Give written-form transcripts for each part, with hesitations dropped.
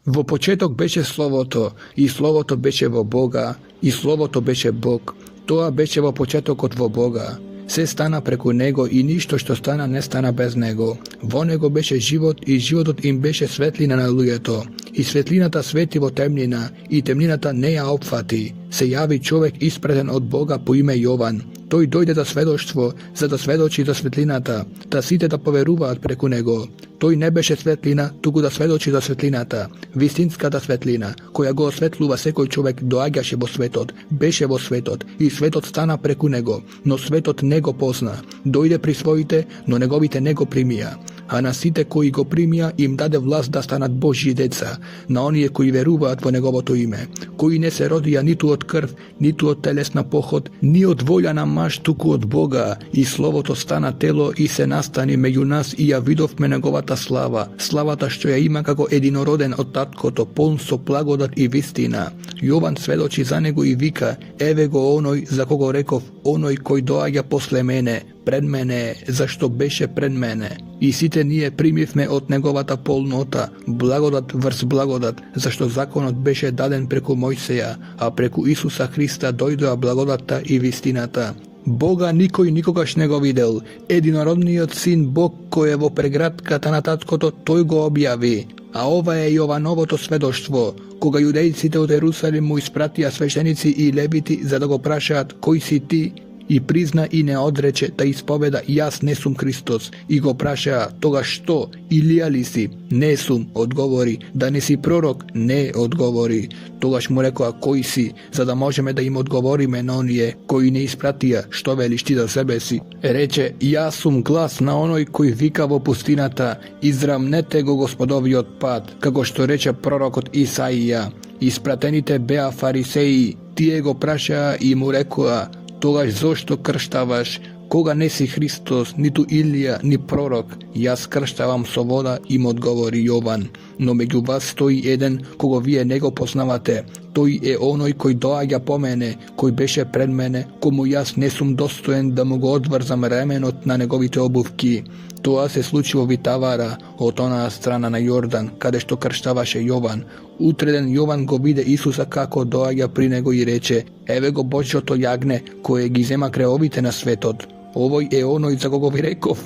Во почеток беше Словото, и Словото беше во Бога, и Словото беше Бог. Тоа беше во почетокот во Бога. Се стана преку Него и ништо што стана не стана без Него. Во Него беше живот и животот им беше светлина на луѓето. И светлината свети во темнина и темнината не ја опфати. Се јави човек испратен од Бога по име Јован. Тој дојде за сведоштво, за да сведочи за светлината, да сите да поверуваат преку него. Тој не беше светлина, туку да сведочи за светлината, вистинската светлина, која го осветлува секој човек, доаѓаше во светот, беше во светот и светот стана преку него, но светот не го позна. Дојде при своите, но неговите не го примија. А на сите кои го примија им даде власт да станат Божји деца, на оние кои веруваат во неговото име, кои не се родија ниту од крв, ниту од телесна поход, ни од волја на маж, туку од Бога. И Словото стана тело и се настани меѓу нас и ја видовме неговата слава, славата што ја има како единороден од таткото, полн со благодат и вистина. Јован сведочи за него и вика: еве го оној за кого реков, оној кој доаѓа после мене, пред мене, зашто беше пред мене. И сите ние примивме од неговата полнота, благодат врз благодат, зашто законот беше даден преку Мојсеја, а преку Исуса Христа дојдоа благодатта и вистината. Бога никој никогаш не го видел. Единородниот син Бог кој е во прегратката на таткото, тој го објави. А ова е Јовановото сведоштво, кога јудејците од Ерусалим му испратија свештеници и левити за да го прашаат кој си ти, и призна и не одрече да исповеда: јас не сум Христос. И го прашаа: тогаш што, Илија ли си? Не сум, одговори. Да не си пророк? Не, одговори. Тогаш му рекоа: кој си, за да можеме да им одговориме на оние кои не испратија: што велиш ти за себе си? Рече: јас сум глас на оној кој вика во пустината: израмнете го Господовиот пат, како што рече пророкот Исаија. Испратените беа фарисеи, тие го прашаа и му рекоа: тогаш зошто крштаваш, кога не си Христос, ниту Илија, ни пророк? Јас крштавам со вода, им одговори Јован. Но меѓу вас стои еден кого вие не го познавате. Тој е оној кој доаѓа по мене, кој беше пред мене, кому јас не сум достоен да му го одврзам ременот на неговите обувки. Тоа се случи во Витавара, од онаа страна на Јордан, каде што крштаваше Јован. Утреден Јован го виде Исуса како доаѓа при него и рече: еве го Божјото јагне, кое ги зема гревовите на светот. Овој е оној за кого ви реков: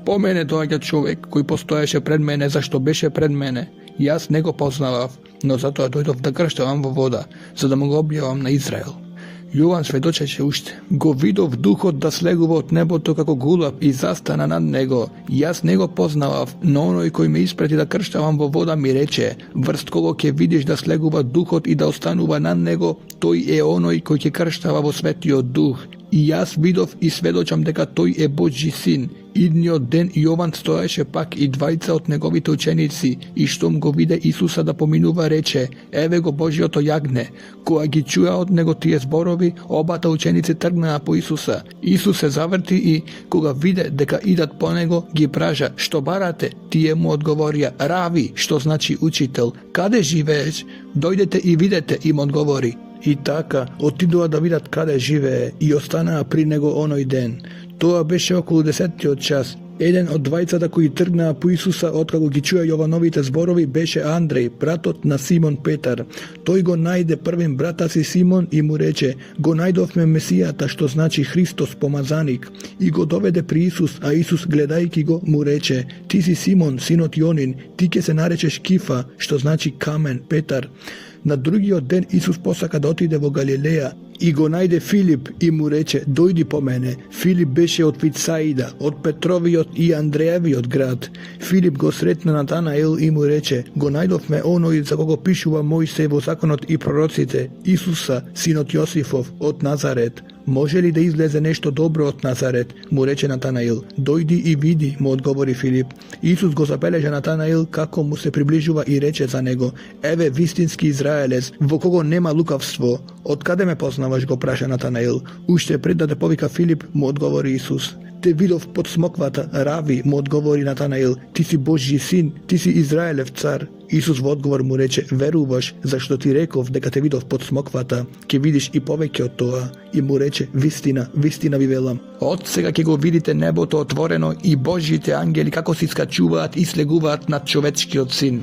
по мене доаѓа човек кој постоеше пред мене, зашто беше пред мене. Јас не го познавав, но затоа дојдов да крштавам во вода, за да му го објавам на Израел. Јован сведочеше уште: го видов духот да слегува од небото како гулаб и застана над него. Јас не го познавав, но оној кој ме испрати да крштавам во вода ми рече: врз кого ќе видиш да слегува духот и да останува над него, тој е оној кој ќе крштава во светиот дух. И јас видов и сведочам дека тој е Божји син. Идниот ден Јован стоеше пак и двајца од неговите ученици, и штом го виде Исуса да поминува, рече: еве го Божјото јагне. Кога ги чуа од него тие зборови, обата ученици тргнаа по Исуса. Исус се заврти и, кога виде дека идат по него, ги праша: што барате? Тие му одговорија: рави, што значи учител. Каде живееш? Дојдете и видете, им одговори. И така, отидоа да видат каде живее и останаа при него оној ден. Тоа беше околу 10-тиот час. Еден од двајцата кои тргнаа по Исуса откако ги чуја Јовановите зборови беше Андреј, братот на Симон Петар. Тој го најде првин брата си Симон и му рече: го најдовме Месијата, што значи Христос, помазаник. И го доведе при Исус, а Исус гледајки го му рече: ти си Симон, синот Јонин, ти ќе се наречеш Кифа, што значи камен, Петар. На другиот ден Исус посака да отиде во Галилеја и го најде Филип и му рече: дојди по мене. Филип беше од Витсаида, од Петровиот и Андреевиот град. Филип го сретна Натанаел и му рече: го најдовме оној за кого пишува Мојсеј во законот и пророците, Исуса, синот Јосифов, од Назарет. Може ли да излезе нешто добро од Назарет? Му рече Натанаил. Дојди и види, му одговори Филип. Исус го забележа Натанаил како му се приближува и рече за него: еве вистински израелец, во кого нема лукавство. Од каде ме познаваш, го праша Натанаил. Уште пред да те повика Филип, му одговори Исус. Те видов под смоквата, рави, му одговори Натанаил. Ти си Божји син, ти си Израелев цар. Исус во одговор му рече: веруваш, зашто ти реков дека те видов под смоквата, ќе видиш и повеќе од тоа. И му рече: вистина, вистина ви велам, од сега ќе го видите небото отворено и Божјите ангели како се искачуваат и слегуваат над човечкиот син.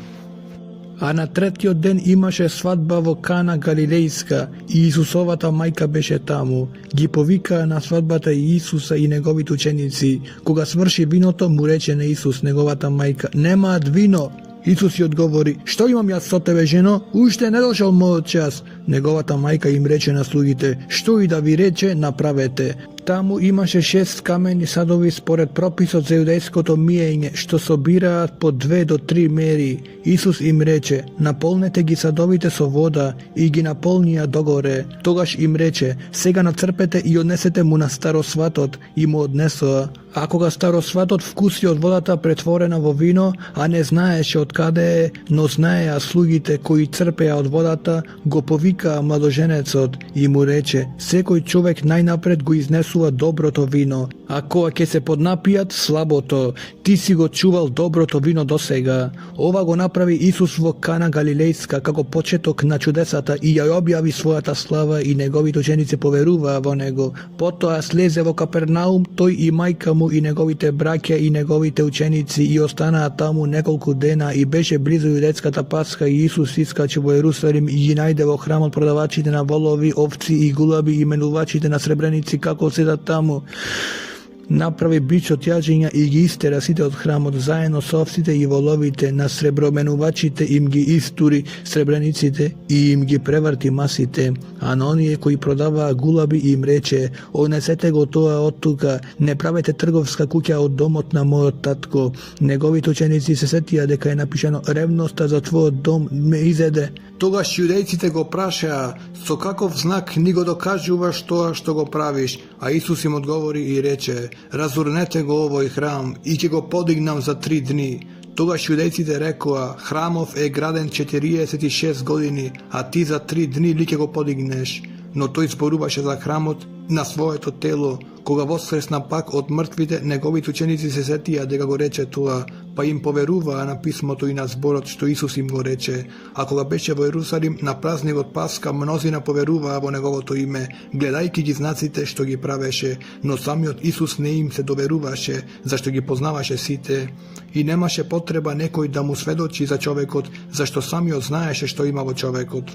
А на третиот ден имаше свадба во Кана Галилејска и Исусовата мајка беше таму. Ги повикаа на свадбата и Исуса и неговите ученици. Кога сврши виното, му рече на Исус неговата мајка: "Немаат вино." Исус ја одговори: "Што имам јас со тебе, жено? Уште не дошол мојот час." Неговата мајка им рече на слугите: "Што и да ви рече, направете." Таму имаше 6 камени садови според прописот за јудејското миење, што собираат по 2 до 3 мери. Исус им рече: "Наполнете ги садовите со вода", и ги наполнија догоре. Тогаш им рече: "Сега нацрпете и однесете му на старосватот", и му однесоа. А кога старосватот вкуси од водата претворена во вино, а не знаеше од каде е, но знаеа слугите кои црпеа од водата, го повикаа младоженецот и му рече: "Секој човек најнапред го изнесува доброто вино, а кога ќе се поднапијат, слабото. Ти си го чувал доброто вино досега." Ова го направи Исус во Кана Галилејска како почеток на чудесата и ја објави својата слава, и неговите ученици поверуваа во него. Потоа слезе во Капернаум тој и мајка му и неговите браќа и неговите ученици, и останаа таму неколку дена, и беше близу јудејската Пасха, и Исус искачи во Ерусалим и ги најде во храмот продавачите на волови, овци и гулаби и менувачите на сребреници како седат таму. Направи бич од јажиња и ги истера сите од храмот, заедно со овците и воловите. На среброменувачите им ги истури сребрениците и им ги преврти масите. А на оние кои продаваа гулаби им рече: "Однесете го тоа од тука, не правете трговска куќа од домот на мојот татко." Неговите ученици се сетија дека е напишано: "Ревноста за твојот дом ме изеде." Тогаш јудејците го прашаа: "Со каков знак ни го докажуваш тоа што го правиш?" А Исус им одговори и рече: "Разурнете го овој храм и ќе го подигнам за 3 дни." Тогаш јудејците рекоа: "Храмов е граден 46 години, а ти за 3 дни ли ќе го подигнеш?" Но тој зборуваше за храмот на своето тело. Кога воскресна пак од мртвите, неговите ученици се сетија дека го рече тоа, па им поверуваа на писмото и на зборот што Исус им го рече. А кога беше во Ерусалим на празникот Пасха, мнозина поверуваа во неговото име, гледајќи ги знаците што ги правеше, но самиот Исус не им се доверуваше, зашто ги познаваше сите. И немаше потреба некој да му сведочи за човекот, зашто самиот знаеше што има во човекот.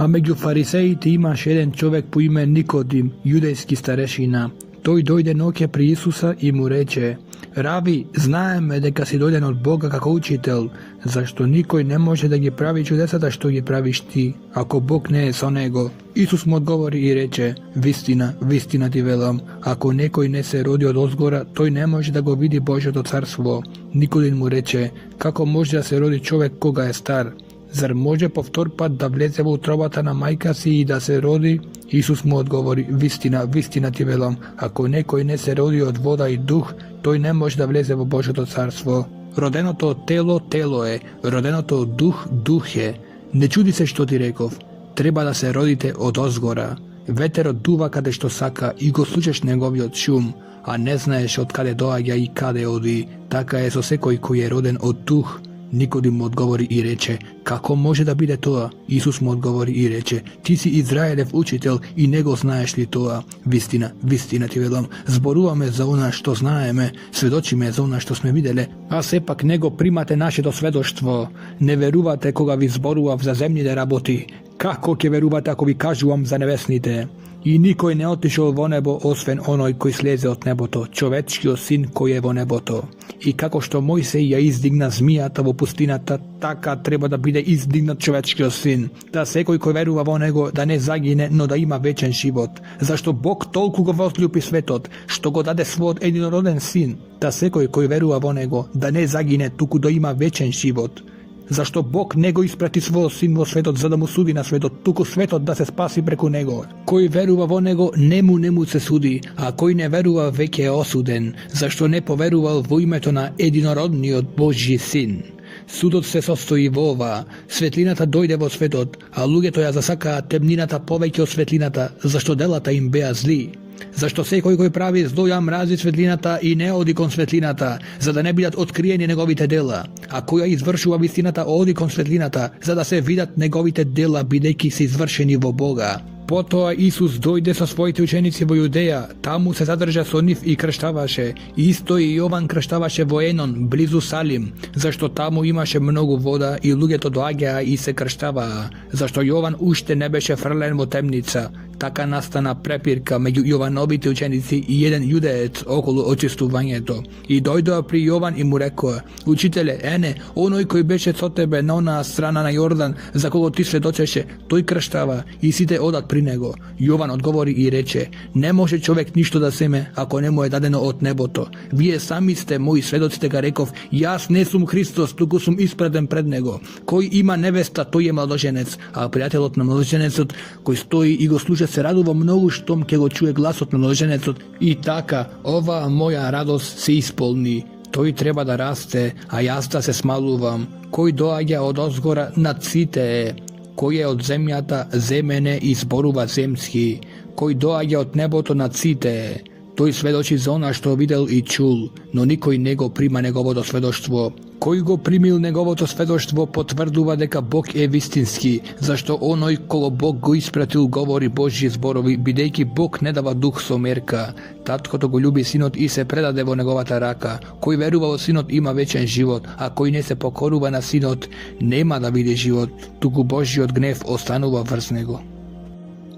А меѓу фарисеите имаше еден човек по име Никодим, јудејски старешина. Тој дојде ноќе при Исуса и му рече: "Рави, знаеме дека си дојден од Бога како учител, зашто никој не може да ги прави чудесата што ги правиш ти, ако Бог не е со него." Исус му одговори и рече: "Вистина, вистина ти велам, ако некој не се роди од озгора, тој не може да го види Божјото царство." Никодим му рече: "Како може да се роди човек кога е стар? Зар може повтор пат да влезе во утробата на мајка си и да се роди?" Исус му одговори: "Вистина, вистина ти велам, ако некој не се роди од вода и дух, тој не може да влезе во Божјото царство. Роденото од тело, тело е, роденото од дух, дух е. Не чуди се што ти реков, треба да се родите од озгора. Ветерот дува каде што сака и го слушаш неговиот шум, а не знаеш од каде доаѓа и каде оди. Така е со секој кој е роден од дух." Никодим му одговори и рече: "Како може да биде тоа?" Исус му одговори и рече: "Ти си Израелев учител и не го знаеш ли тоа? Вистина, вистина ти велам, зборуваме за она што знаеме, сведочиме за она што сме виделе, а сепак не го примате нашето сведоштво. Не верувате кога ви зборував за земните работи. Како ќе верувате ако ви кажувам за небесните? И никој не отишол во небо освен оној кој слезе од небото, човечкиот син кој е во небото. И како што Мојсей ја издигна змијата во пустината, така треба да биде издигнат човечкиот син, да секој кој верува во него да не загине, но да има вечен живот. Зашто Бог толку го возлюби светот, што го даде својот единороден син, да секој кој верува во него да не загине, туку да има вечен живот. Зашто Бог не го испрати својот син во светот за да му суди на светот, туку светот да се спаси преку него. Кој верува во него, не му се суди, а кој не верува веќе е осуден, зашто не поверувал во името на единородниот Божји син. Судот се состои во ова: светлината дојде во светот, а луѓето ја засакаа темнината повеќе од светлината, зашто делата им беа зли. Зашто секој кој прави зло ја мрази светлината и не оди кон светлината, за да не бидат откриени неговите дела. А кој ја извршува вистината, оди кон светлината, за да се видат неговите дела, бидејќи се извршени во Бога. Потоа Исус дојде со своите ученици во Јудеја, таму се задржа со нив и крштаваше. Исто и Јован крштаваше во Енон, близу Салим, зашто таму имаше многу вода и луѓето доаѓаа и се крштаваа, зашто Јован уште не беше фрлен во темница. Така настана препирка меѓу Јовановите ученици и еден јудеец околу очистувањето. И дојдоа при Јован и му рекоа: Учителе, ене, оној кој беше со тебе на онаа страна на Јордан, за кого ти сведочеше, тој крштава и сите одат при него. Јован одговори и рече: Не може човек ништо да земе ако не му е дадено од небото. Вие сами сте мои сведоци, дека реков: Јас не сум Христос, туку сум испреден пред него. Кој има невеста, тој е младоженец, а пријателот на младоженецот кој стои и го слуша се радува многу штом ќе го чуе гласот на младоженецот. И така, оваа моја радост се исполни. Тој треба да расте, а јас да се смалувам. Кој доаѓа од озгора над сите е, кој е од земјата земене и зборува земски. Кој доаѓа од небото над сите е. Тој сведочи за она што видел и чул, но никој не го прима неговото сведоштво. Кој го примил неговото сведоштво потврдува дека Бог е вистински, зашто оној кого Бог го испратил говори Божји зборови, бидејќи Бог не дава дух со мерка. Таткото го љуби синот и се предаде во неговата рака. Кој верува во синот има вечен живот, а кој не се покорува на синот нема да види живот, туку Божјиот гнев останува врз него.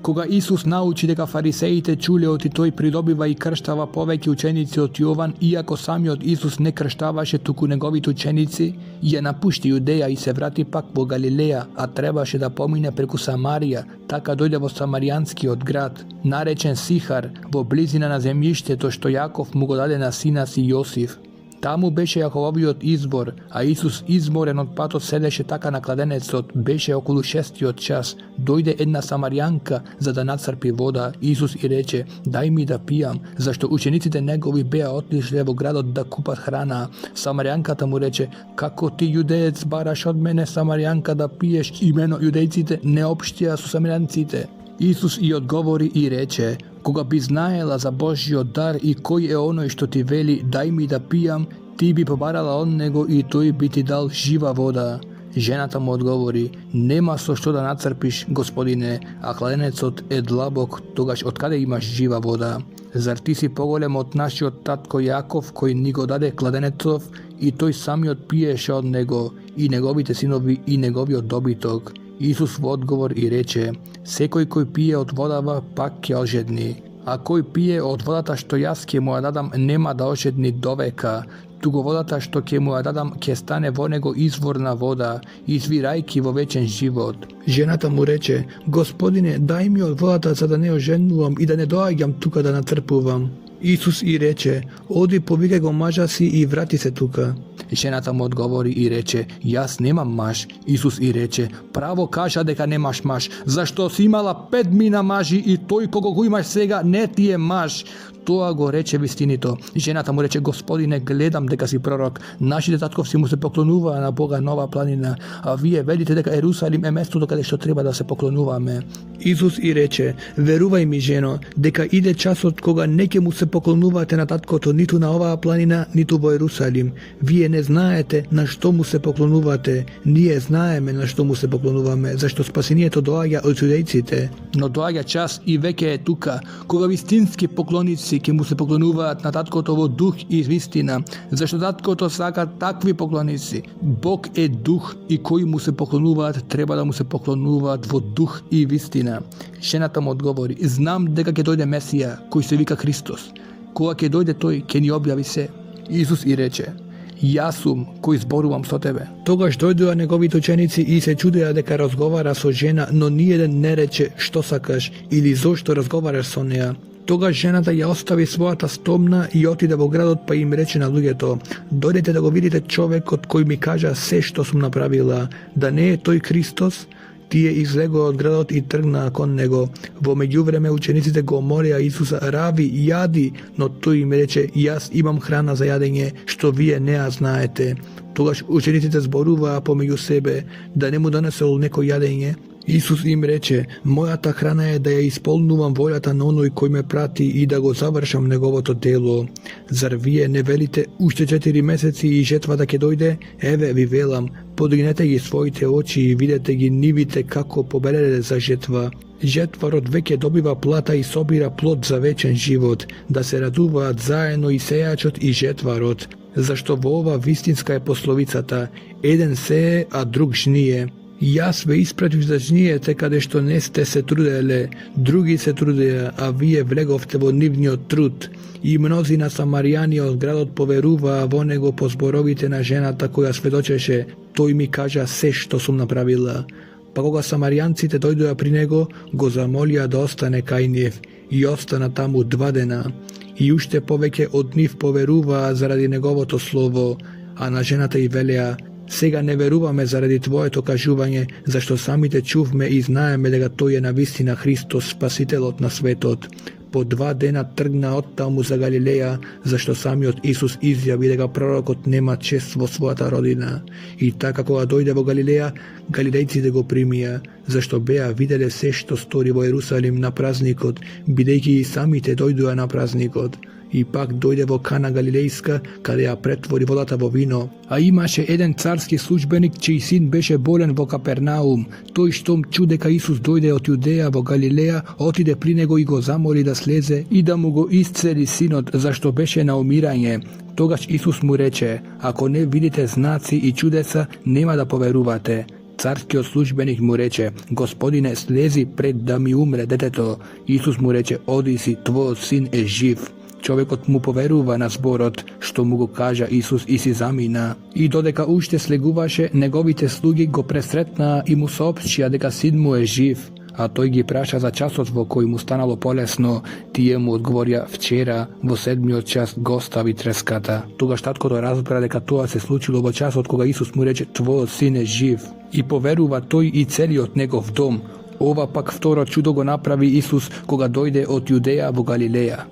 Кога Исус научи дека фарисеите чуле оти тој придобива и крштава повеќе ученици од Јован, иако самиот Исус не крштаваше туку неговите ученици, ја напушти Јудеја и се врати пак во Галилеја, а требаше да помине преку Самарија, така дојде во Самаријанскиот град, наречен Сихар, во близина на земјиштето што Јаков му го даде на сина си Јосиф. Таму беше Јакововиот извор, а Исус изморен од патот седеше така на кладенецот, беше околу 6-тиот час. Дојде една самаријанка за да нацрпи вода. Исус и рече: Дај ми да пијам, зашто учениците негови беа отишле во градот да купат храна. Самаријанката му рече: Како ти јудеец бараш од мене самаријанка да пиеш? Имено јудејците не општија со самаријанците. Исус и одговори и рече: Кога би знаела за Божјиот дар и кој е оној што ти вели дај ми да пијам, ти би побарала од него и тој би ти дал жива вода. Жената му одговори: Нема со што да нацрпиш, Господине, а кладенецот е длабок, тогаш откаде имаш жива вода? Зар ти си поголем од нашиот татко Јаков, кој ни го даде кладенецов и тој самиот пиеше од него, и неговите синови и неговиот добиток? Исус во одговор и рече: Секој кој пие од водава пак ќе ожедни, а кој пие од водата што јас ќе му ја дадам нема да ожедни довека, туку водата што ќе му ја дадам ќе стане во него изворна вода, извирајки во вечен живот. Жената му рече: Господине, дај ми од водата за да не ожеднувам и да не доаѓам тука да натрпувам. Исус и рече: Оди повикај го мажа си и врати се тука. Жената му одговори и рече: Јас немам маж. Исус и рече: Право кажа дека немаш маж, зашто си имала 5 мина мажи и тој кого го имаш сега не ти е маж. Тоа го рече вистинито. Жената му рече: Господине, гледам дека си пророк. Нашите татковци му се поклонуваа на Бога Нова планина, а вие велите дека Ерусалим е местото каде што треба да се поклонуваме. Исус и рече: Верувај ми, жено, дека иде часот кога не ќе му се поклонувате на таткото ниту на оваа планина, ниту во Ерусалим. Вие не знаете на што му се поклонувате. Ние знаеме на што му се поклонуваме, зашто спасението доаѓа од јудејците. Но доаѓа час и веќе е тука, кога вистински поклоници ќе му се поклонуваат на таткото во дух и вистина, зашто таткото сака такви поклоници. Бог е дух и кои му се поклонуваат треба да му се поклонуваат во дух и вистина. Жената му одговори: Знам дека ќе дојде Месија, кој се вика Христос. Кога ќе дојде тој, ќе ни објави се. Исус и рече: Јас сум кој зборувам со тебе. Тогаш дојдоа неговите ученици и се чудеа дека разговара со жена, но ниеден не рече што сакаш или зошто разговараш со неа. Тогаш жената ја остави својата стомна и отиде во градот, па им рече на луѓето: Дојдете да го видите човекот кој ми кажа се што сум направила. Да не е тој Христос? Тие излегоа од градот и тргнаа кон него. Во меѓувреме учениците го молеа Исуса: Рави, јади, но тој им рече: Јас имам храна за јадење, што вие не ја знаете. Тогаш учениците зборуваа помеѓу себе: Да не му донесел некој јадење? Исус им рече: Мојата храна е да ја исполнувам волјата на оној кој ме прати и да го завршам неговото дело. Зар вие не велите уште 4 месеци и жетвата ќе дојде? Еве ви велам, подигнете ги своите очи и видете ги нивите како побелеле за жетва. Жетворот веќе добива плата и собира плод за вечен живот, да се радуваат заедно и сејачот и жетварот, зашто во ова вистинска е пословицата: еден сее, а друг жние. Јас ве испратив за жниете каде што не сте се труделе, други се трудеа, а вие влеговте во нивниот труд. И мнозина самаријани од градот поверуваа во него по зборовите на жената која сведочеше: тој ми кажа се што сум направила. Па кога самаријанците дојдоа при него, го замолија да остане кај нив, и остана таму 2 дена. И уште повеќе од нив поверуваа заради неговото слово, а на жената и велеа: сега не веруваме заради твоето кажување, зашто самите чувме и знаеме дека тој е навистина Христос, спасителот на светот. По 2 дена тргна оттаму за Галилеја, зашто самиот Исус изјави дека пророкот нема чест во својата родина. И така кога дојде во Галилеја, галилејците го примија, зашто беа виделе се што стори во Ерусалим на празникот, бидејќи и самите дојдоа на празникот. И пак дојде во Кана Галилејска, каде ја претвори водата во вино. А имаше еден царски службеник, чиј син беше болен во Капернаум. Тој штом чу дека Исус дојде од Јудеја во Галилеја, отиде при него и го замоли да слезе и да му го исцели синот, зашто беше на умирање. Тогаш Исус му рече: ако не видите знаци и чудеса, нема да поверувате. Царскиот службеник му рече: Господине, слези пред да ми умре детето. Исус му рече: оди си, твојот син е жив. Човекот му поверува на зборот што му го кажа Исус и си замина. И додека уште слегуваше, неговите слуги го пресретнаа и му соопштија дека син му е жив. А тој ги праша за часот во кој му станало полесно. Тие му одговорија: вчера во 7-миот час го остави треската. Тогаш таткото разбра дека тоа се случило во часот кога Исус му рече: твојот син е жив. И поверува тој и целиот негов дом. Ова пак второ чудо го направи Исус кога дојде од Јудеја во Галилеја.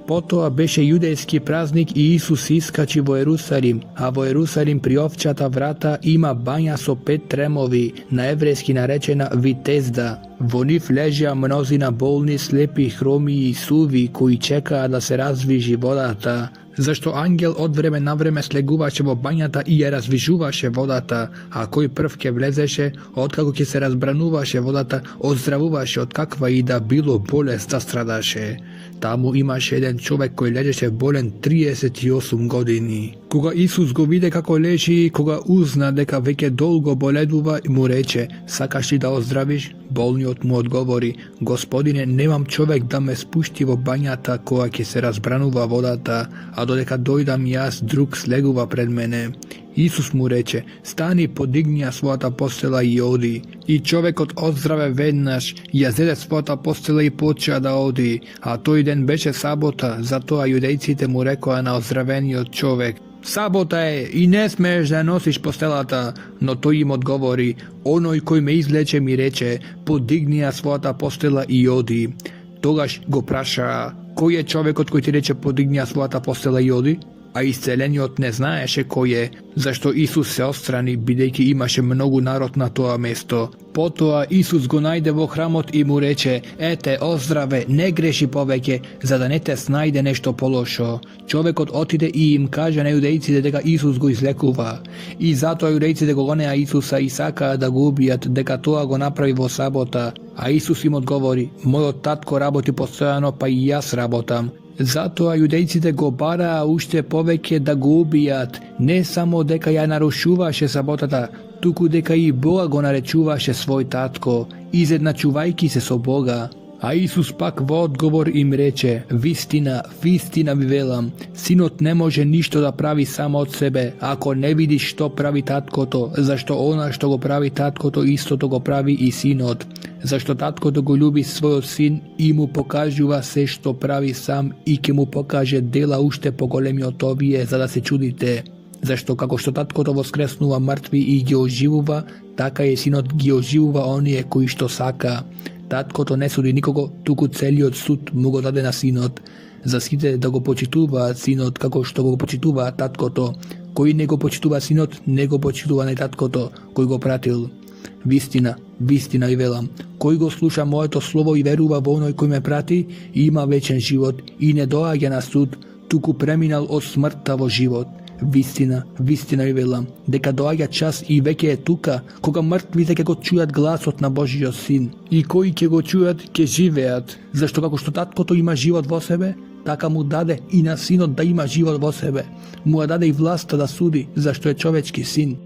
Потоа беше јудејски празник и Исус искачи во Ерусалим, а во Ерусалим при овчата врата има бања со 5 тремови, на еврејски наречена Витезда. Во нив лежеа мнозина болни, слепи, хроми и суви, кои чекаа да се развижи водата. Зашто ангел од време на време слегуваше во бањата и ја развижуваше водата, а кој прв ке влезеше, откако ќе се разбрануваше водата, оздравуваше од каква и да било болест да страдаше. Таму имаше еден човек кој лежеше болен 38 години. Кога Исус го виде како лежи и кога узна дека веќе долго боледува, му рече: сакаш ли да оздравиш? Болниот му одговори: Господине, немам човек да ме спушти во бањата кога ќе се разбранува водата, а додека дојдам јас, друг слегува пред мене. Исус му рече: стани, подигни ја својата постела и оди. И човекот оздраве веднаш, ја зеде својата постела и почеа да оди, а тој ден беше сабота, затоа јудејците му рекоа на оздравениот човек: сабота е и не смееш да носиш постелата. Но тој им одговори: оној кој ме излече ми рече: подигни ја својата постела и оди. Тогаш го прашаа: кој е човекот кој ти рече подигни ја својата постела и оди? А исцелениот не знаеше кој е, зашто Исус се отстрани, бидејќи имаше многу народ на тоа место. Потоа Исус го најде во храмот и му рече: ете, оздраве, не греши повеќе, за да не те снајде нешто полошо. Човекот отиде и им кажа на јудејците дека Исус го излекува. И затоа јудејците го гонеа Исуса и сакаа да го убијат, дека тоа го направи во сабота. А Исус им одговори: мојот татко работи постојано, па и јас работам. Затоа јудејците го бараа уште повеќе да го убијат, не само дека ја нарушуваше саботата, туку дека и Бога го наречуваше свој татко, изедначувајќи се со Бога. А Исус пак во одговор им рече: вистина, вистина ви велам, синот не може ништо да прави само од себе, ако не види што прави таткото, зашто она што го прави таткото, истото го прави и синот. Зашто таткото го љуби својот син и му покажува се што прави сам и ќе му покаже дела уште поголеми од овие, за да се чудите. Зашто како што таткото воскреснува мртви и ги оживува, така и синот ги оживува оние кои што сака. Таткото не суди никого, туку целиот суд му го даде на синот, за сите да го почитуваат синот како што го почитуваат таткото. Кој не го почитува синот, не го почитува на таткото кој го пратил. Вистина, вистина ви велам, кој го слуша моето слово и верува во оној кој ме прати, има вечен живот и не доаѓа на суд, туку преминал од смртта во живот. Вистина ви велам, дека доаѓа час и веќе е тука, кога мртвите ќе го чујат гласот на Божиот Син. И кои ќе го чујат, ќе живеат, зашто како што таткото има живот во себе, така му даде и на синот да има живот во себе. Му ја даде и власта да суди, зашто е човечки син.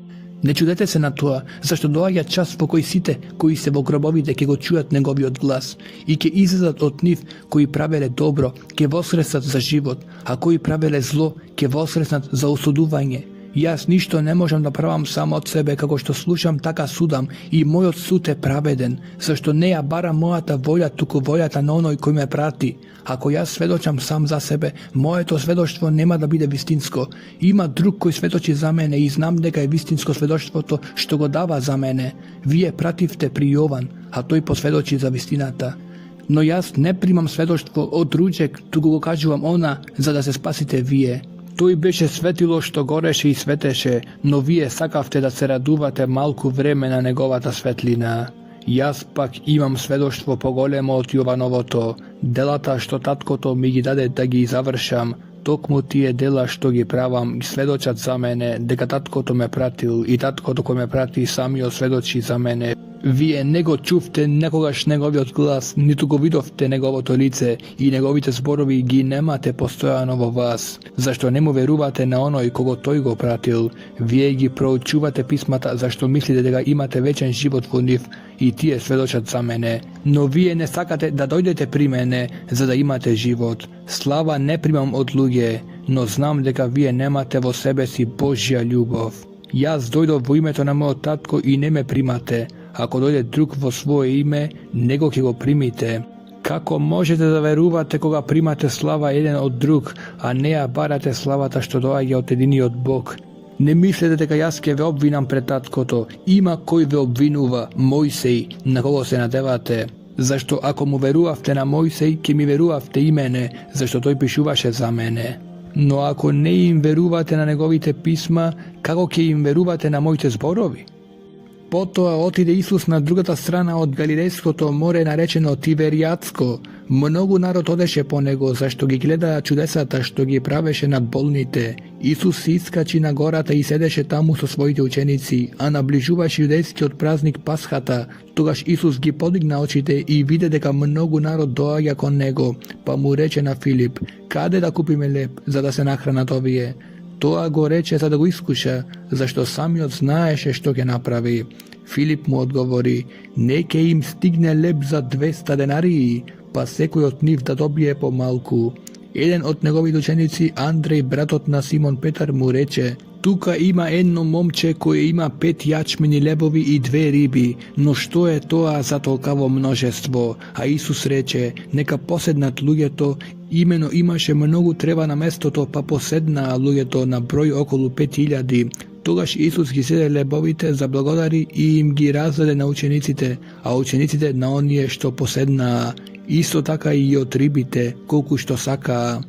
Не чудете се на тоа, зашто доаѓа час во кој сите кои се во гробовите ќе го чујат неговиот глас и ќе излезат од нив кои правеле добро, ќе воскреснат за живот, а кои правеле зло, ќе воскреснат за осудување. Јас ништо не можам да правам сам од себе, како што слушам, така судам, и мојот суд е праведен, зашто не ја бара мојата волја, туку волјата на оној кој ме прати. Ако јас сведочам сам за себе, моето сведоштво нема да биде вистинско. Има друг кој сведочи за мене и знам дека е вистинско сведоштвото што го дава за мене. Вие пративте при Јован, а тој посведочи за вистината. Но јас не примам сведоштво од руџек, туку го кажувам она, за да се спасите вие. Тој беше светило што гореше и светеше, но вие сакавте да се радувате малку време на неговата светлина. Јас пак имам сведоштво поголемо од Јовановото, делата што таткото ми ги даде да ги завршам, токму тие дела што ги правам и сведочат за мене дека таткото ме пратил и таткото кој ме прати самиот сведочи за мене. Вие не го чувте некогаш неговиот глас, ниту го видовте неговото лице и неговите зборови ги немате постојано во вас, зашто не му верувате на оној кого тој го пратил. Вие ги проучувате писмата зашто мислите дека имате вечен живот во нив и тие сведочат за мене. Но вие не сакате да дојдете при мене за да имате живот. Слава не примам од луѓе, но знам дека вие немате во себе си Божја љубов. Јас дојдов во името на мојот татко и не ме примате. Ако дојде друг во свое име, него ќе го примите. Како можете да верувате кога примате слава еден од друг, а не ја барате славата што доаѓа од единиот Бог? Не мислете дека јас ќе ве обвинам пред таткото. Има кој ве обвинува, Мојсей, на кого се надевате. Зашто ако му верувавте на Мојсей, ќе ми верувавте и мене, зашто тој пишуваше за мене. Но ако не им верувате на неговите писма, како ќе им верувате на моите зборови? Потоа отиде Исус на другата страна од Галилејското море наречено Тиверијатско. Многу народ одеше по него, зашто ги гледаа чудесата што ги правеше над болните. Исус се искачи на гората и седеше таму со своите ученици, а наближуваше јудејскиот празник Пасхата. Тогаш Исус ги подигна очите и виде дека многу народ доаѓа кон него, па му рече на Филип: "Каде да купиме леб за да се нахранат овие?" Тоа го рече за да го искуша, зашто самиот знаеше што ќе направи. Филип му одговори: "Не ќе им стигне леб за 200 денарии, па секој од нив да добие помалку." Еден од неговите ученици, Андреј, братот на Симон Петар, му рече: "Тука има едно момче кое има 5 јачмени лебови и 2 риби, но што е тоа за толкаво множество?" А Исус рече: "Нека поседнат луѓето." Имено имаше многу трева на местото, па поседнаа луѓето на број околу 5000. Тогаш Исус ги седе лебовите, заблагодари и им ги раздаде на учениците, а учениците на оние што поседнаа. Исто така и од рибите, колку што сакаа.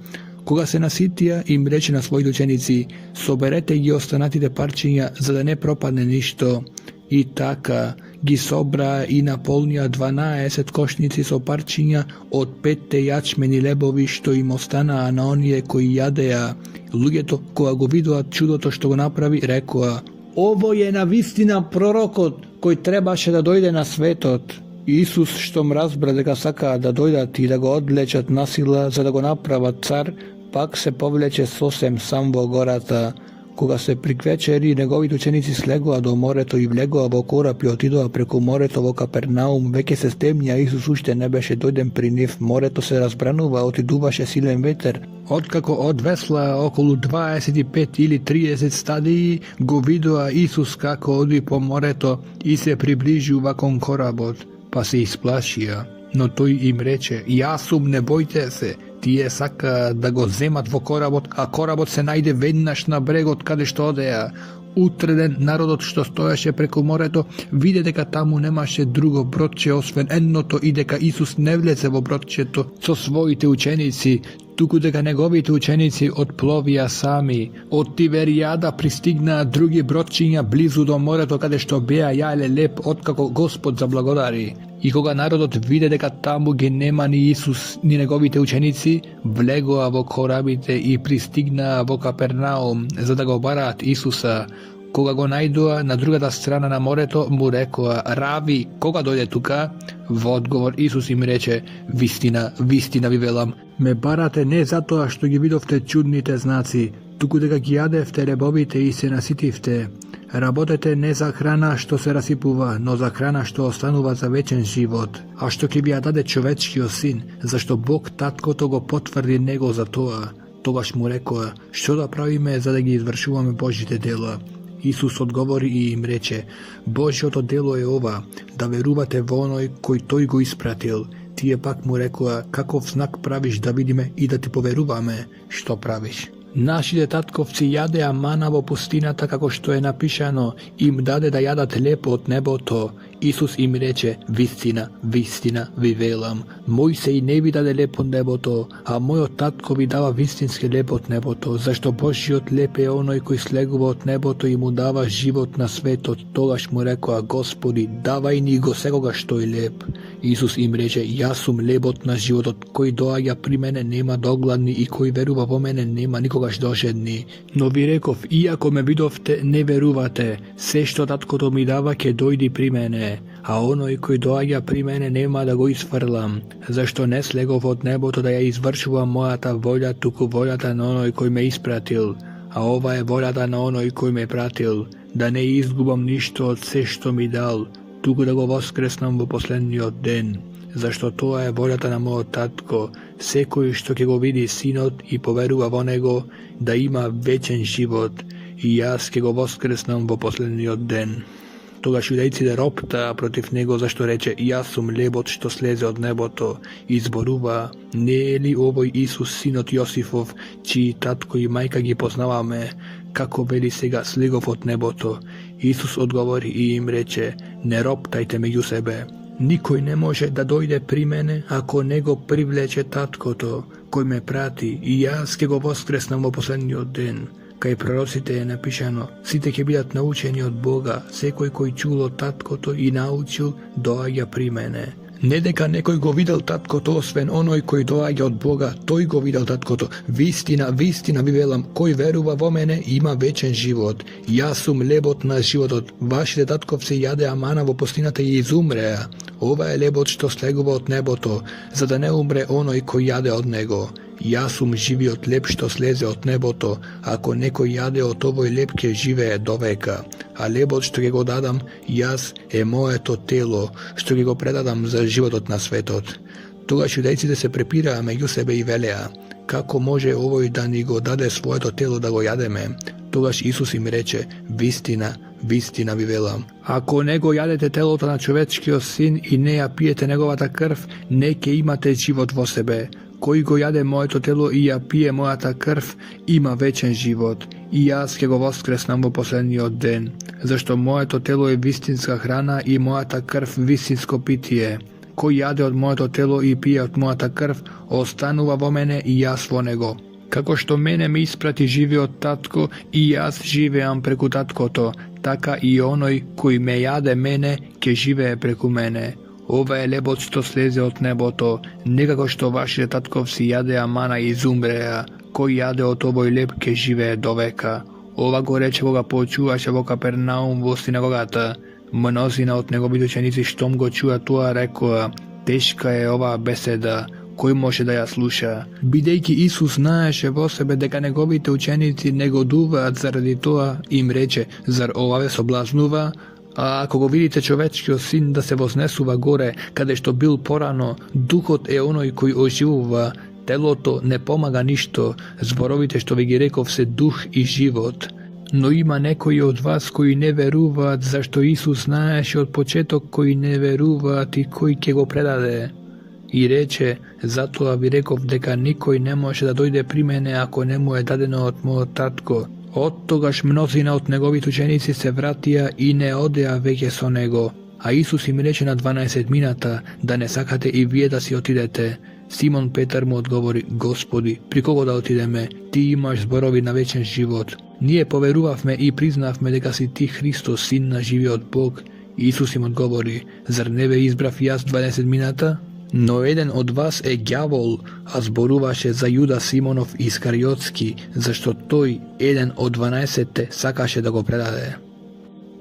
Кога се наситија, им рече на своите ученици: "Соберете ги останатите парчиња, за да не пропадне ништо." И така ги собраа и наполнија 12 кошници со парчиња од 5 јачмени лебови што им останаа на оние кои јадеа. Луѓето, кога го видоа чудото што го направи, рекоа: "Овој е навистина пророкот кој требаше да дојде на светот." Исус, штом разбра дека сакаа да дојдат и да го одвлечат насила за да го направат цар, пак се повлече сосем сам во гората. Кога се приквечери, неговите ученици слегоа до морето и влегоа во кораб и отидоа преку морето во Капернаум. Веќе се стемња, Исус уште не беше дојден при нив. Морето се разбранува, отидуваше силен ветер. Откако одвесла околу 25 или 30 стадии, го видоа Исус како оди по морето и се приближува кон коработ, па се исплашија. Но тој им рече: "Јас сум, не бојте се." Тие сака да го земат во коработ, а коработ се најде веднаш на брегот каде што одеа. Утреден народот што стоеше преку морето виде дека таму немаше друго бродче освен едното и дека Исус не влезе во бродчето со своите ученици, туку дека неговите ученици отпловија сами. Од Тиверијада пристигнаа други бродчиња близу до морето каде што беа јаеле леб откако Господ заблагодари. И кога народот виде дека таму ги нема ни Исус, ни неговите ученици, влегоа во корабите и пристигнаа во Капернаум, за да го бараат Исуса. Кога го најдоа на другата страна на морето, му рекоа: Рави, кога дојде тука? Во одговор Исус им рече: Вистина, вистина ви велам, ме барате не затоа што ги видовте чудните знаци, туку дека ги јадевте ребовите и се наситивте. Работете не за храна што се расипува, но за храна што останува за вечен живот, а што ќе ви ја даде човечкиот син, зашто Бог таткото го потврди него за тоа. Тогаш му рекоа: Што да правиме за да ги извршуваме Божите дела? Исус одговори и им рече: Божјото дело е ова, да верувате во оној кој тој го испратил. Тие пак му рекоа: Каков знак правиш да видиме и да ти поверуваме? Што правиш? Нашите татковци јадеа мана во пустината, како што е напишано, им даде да јадат леп од небото. Исус им рече: Вистина, вистина ви велам, Мојсей не ви даде леп од небото, а мојот татко ви дава вистински леп од небото, зашто Божјиот леп е оној кој слегува од небото и му дава живот на светот. Тогаш му рекоа: Господи, давај ни го секогаш тој леп. Исус им рече: Јас сум лебот на животот, кој доаѓа при мене нема да огладни и кој верува во мене нема никогаш да ожедни. Но ви реков, иако ме видовте, не верувате. Се што таткото ми дава ќе дојди при мене, а оној кој доаѓа при мене нема да го isfрлам, зашто не слегов од небото да ја извршувам мојата волја, туку волјата на оној кој ме испратил. А ова е волјата на оној кој ме пратил, да не изгубам ништо од се што ми дал, туку да го воскреснам во последниот ден. Зашто тоа е волјата на мојот татко, секој што ќе го види синот и поверува во него, да има вечен живот, и јас ќе го воскреснам во последниот ден. Тогаш јудејците роптаа против него, зашто рече: Јас сум лебот што слезе од небото. И зборува: Не е ли овој Исус синот Јосифов, чии татко и мајка ги познаваме, како вели сега слегов од небото? Исус одговори и им рече: Не роптајте меѓу себе. Никој не може да дојде при мене ако не го привлече таткото кој ме прати, и јас ќе го воскреснам во последниот ден. Кај пророците е напишано: Сите ќе бидат научени од Бога, секој кој чул од таткото и научил, доаѓа при мене. Не дека некој го видел таткото, освен оној кој доаѓа од Бога, тој го видел таткото. Вистина, вистина ви велам, кој верува во мене има вечен живот. Јас сум лебот на животот. Вашите татковци јадеа мана во пустината и изумреа. Ова е лебот што слегува од небото, за да не умре оној кој јаде од него. Јас сум живиот леб што слезе од небото. Ако некој јаде од овој леб, ќе живее довека. А лебот што ќе го дадам јас е моето тело, што ќе го предадам за животот на светот. Тогаш јудејците се препираа меѓу себе и велеа: Како може овој да ни го даде своето тело да го јадеме? Тогаш Исус им рече: Вистина, вистина ви велам, ако не го јадете телото на човечкиот син и не ја пиете неговата крв, не ќе имате живот во себе. Кој го јаде моето тело и ја пие мојата крв, има вечен живот, и јас ќе го воскреснам во последниот ден, зашто моето тело е вистинска храна и мојата крв вистинско питие. Кој јаде од моето тело и пие од мојата крв, останува во мене и јас во него. Како што мене ме испрати живиот татко и јас живеам преку таткото, така и оној кој ме јаде мене ќе живее преку мене. Ова е лебот што слезе од небото, не како што вашите татковци јадеа мана и изумреа. Кој јаде од овој леб ќе живее довека. Ова го рече кога почуваше во Капернаум во синагогата. Мнозина од неговите ученици штом го чуа тоа рекоа: Тешка е оваа беседа, кој може да ја слуша? Бидејќи Исус знаеше во себе дека неговите ученици негодуваат заради тоа, им рече: Зар ова ве соблазнува? А ако го видите човечкиот син да се вознесува горе, каде што бил порано, духот е оној кој оживува, телото не помага ништо. Зборовите што ви ги реков се дух и живот. Но има некои од вас кои не веруваат, зашто Исус знаеше од почеток кои не веруваат и кој ќе го предаде. И рече: Затоа ви реков дека никој не може да дојде при мене ако не му е дадено од мојот татко. Од тогаш мнозина од неговите ученици се вратија и не одеа веќе со него. А Исус им рече на 12 да не сакате и вие да си отидете. Симон Петар му одговори: Господи, при кого да отидеме? Ти имаш зборови на вечен живот. Ние поверувавме и признавме дека си ти Христос, син на живиот Бог. Isus im odgovori, zar ne be izbrav jas 20 minuta? No jedan od vas je đavol, a zboruvaše za Juda Simonov Iskariotski, zašto toj jedan od 12 sakaše da go predade.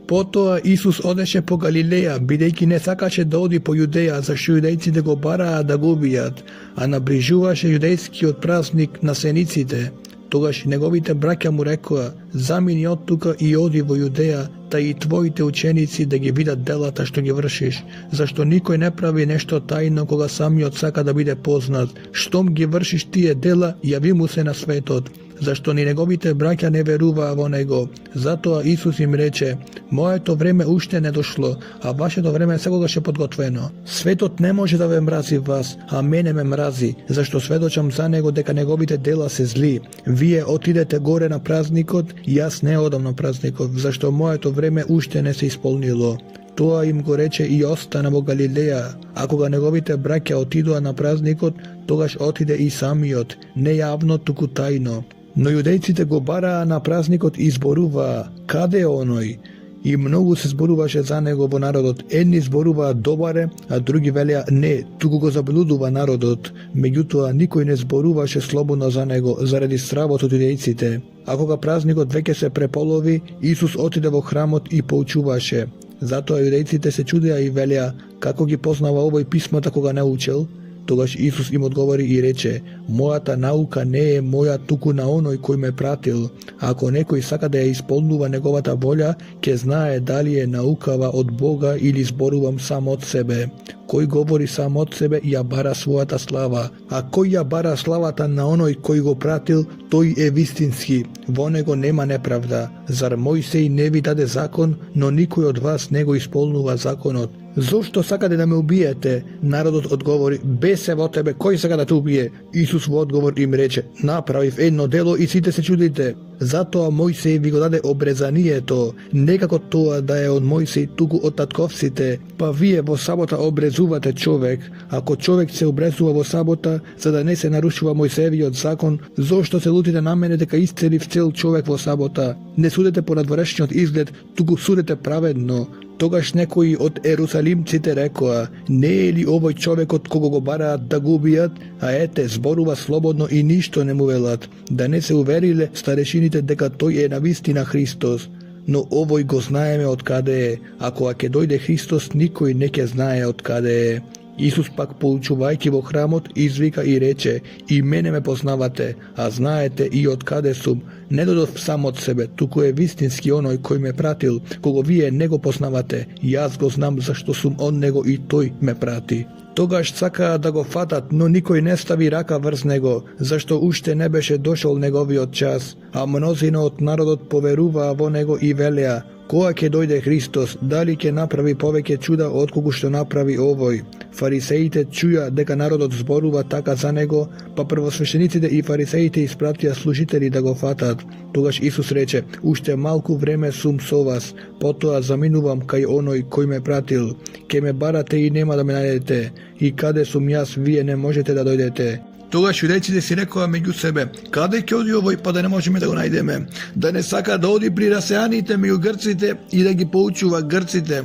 Потоа Исус одеше по Галилеја, бидејќи не сакаше да оди по Јудеја, зашто јудејците го бараа да го убијат, а наближуваше јудејскиот празник на сениците. Тогаш неговите браќа му рекоа, замини од тука и оди во Јудеја, та и твоите ученици да ги видат делата што ги вршиш, зашто никој не прави нешто тајно кога самиот сака да биде познат. Штом ги вршиш тие дела, јави му се на светот, зашто ни неговите браќа не веруваа во него. Затоа Исус им рече, моето време уште не дошло, а вашето време секогаш е подготвено. Светот не може да ве мрази вас, а мене ме мрази, зашто сведочам за него дека неговите дела се зли. Вие отидете горе на празникот, јас не одам на празникот, зашто моето време уште не се исполнило. Тоа им го рече и остана во Галилеја, а кога неговите браќа отидоа на празникот, тогаш отиде и самиот, не јавно, туку тајно. Но јудејците го бараа на празникот и зборуваа, каде е оној? И многу се зборуваше за него во народот. Едни зборуваа добар е, а други велеа не, туку го заблудува народот. Меѓутоа никој не зборуваше слободно за него заради стравот од јудејците. А кога празникот веќе се преполови, Исус отиде во храмот и поучуваше. Затоа јудејците се чудеа и велеа, како ги познава овој писмата кога не учел? Тогаш Исус им одговори и рече, мојата наука не е моја, туку на оној кој ме пратил. Ако некој сака да ја исполнува неговата волја, ќе знае дали е наукава од Бога или зборувам сам од себе. Кој говори сам од себе ја бара својата слава, а кој ја бара славата на оној кој го пратил, тој е вистински. Во него нема неправда. Зар Мојсей не ви даде закон, но никој од вас не го исполнува законот? Зошто сакате да ме убиете? Народот одговори, бесе во тебе, кој сака да те убие? Исус во одговор им рече, направив едно дело и сите се чудите. Затоа Мојсей ви го даде обрезанието, не како тоа да е од Мојсей, туку од татковците. Па вие во сабота обрезувате човек. Ако човек се обрезува во сабота, за да не се нарушува Мојсеевиот закон, зошто се лутите на мене дека исцелив цел човек во сабота? Не судете по надворешниот изглед, туку судете праведно. Тогаш некои од ерусалимците рекоа, не е ли овој човекот кого го бараат да го убијат, а ете, зборува слободно и ништо не му велат, да не се увериле старешините дека тој е навистина Христос. Но овој го знаеме од каде е, а кога ќе дојде Христос, никој не ќе знае од каде е. Исус пак поучувајќи во храмот, извика и рече, и мене ме познавате, а знаете и од каде сум. Не додов сам од себе, туку е вистински оној кој ме пратил, кого вие не го познавате. Јас го знам зашто сум од него и тој ме прати. Тогаш сакаа да го фатат, но никој не стави рака врз него, зашто уште не беше дошол неговиот час, а мнозина од народот поверуваа во него и велеа, кога ќе дојде Христос, дали ќе направи повеќе чуда отколку што направи овој? Фарисеите чуја дека народот зборува така за него, па првосвещениците и фарисеите испратија служители да го фатат. Тогаш Исус рече, уште малку време сум со вас, потоа заминувам кај оној кој ме пратил. Ке ме барате и нема да ме најдете, и каде сум јас, вие не можете да дојдете. Тогаш јудејците си рекоа меѓу себе, каде ќе оди овој па да не можеме да го најдеме? Да не сака да оди при расеаните меѓу грците и да ги поучува грците?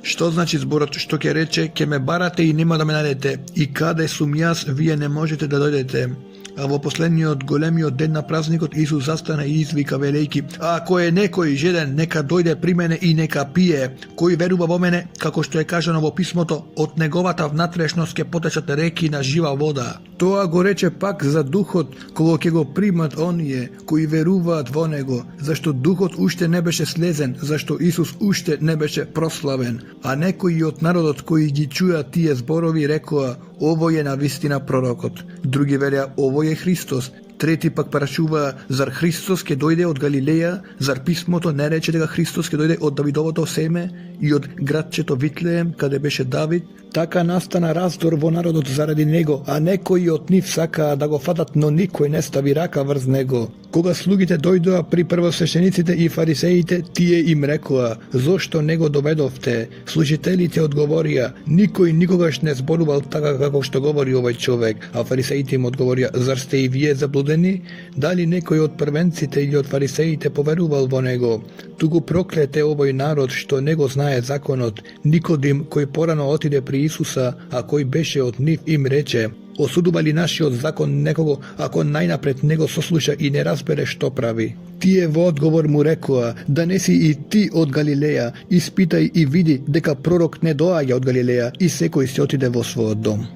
Што значи зборот што ќе рече, ќе ме барате и нема да ме најдете, и каде сум јас, вие не можете да дојдете? А во последниот големиот ден на празникот Исус застана и извика велејки, ако е некој жеден, нека дојде при мене и нека пие. Кој верува во мене, како што е кажано во писмото, од неговата внатрешност ќе потечат реки на жива вода. Тоа го рече пак за духот, кога ќе го примат оние кои веруваат во него, зашто духот уште не беше слезен, зашто Исус уште не беше прославен. А некои од народот кои ги чуја тие зборови рекоа, овој е навистина пророкот. Други велеа, овој е Христос. Трети пак прашуваа, зар Христос ќе дојде од Галилеја, зар писмото не рече дека Христос ќе дојде од Давидовото семе и од градчето Витлеем, каде беше Давид? Така настана раздор во народот заради него, а некои од нив сакаа да го фатат, но никој не стави рака врз него. Кога слугите дојдоа при првосвещениците и фарисеите, тие им рекоа, зошто не го доведовте? Служителите одговорија, никој никогаш не зборувал така како што говори овој човек, а фарисеите им одговорија, зар сте и вие заблудени? Дали некој од првенците или од фарисеите поверувал во него? Туку проклет е овој народ што не го знае знае законот. Никодим, кој порано отиде при Исуса, а кој беше од нив, им рече: осудува ли нашиот закон некого, ако најнапред него сослуша и не разбере што прави? Тие во одговор му рекоа: да не си и ти од Галилеја, испитај и види дека пророк не доаѓа од Галилеја, и секој си отиде во својот дом.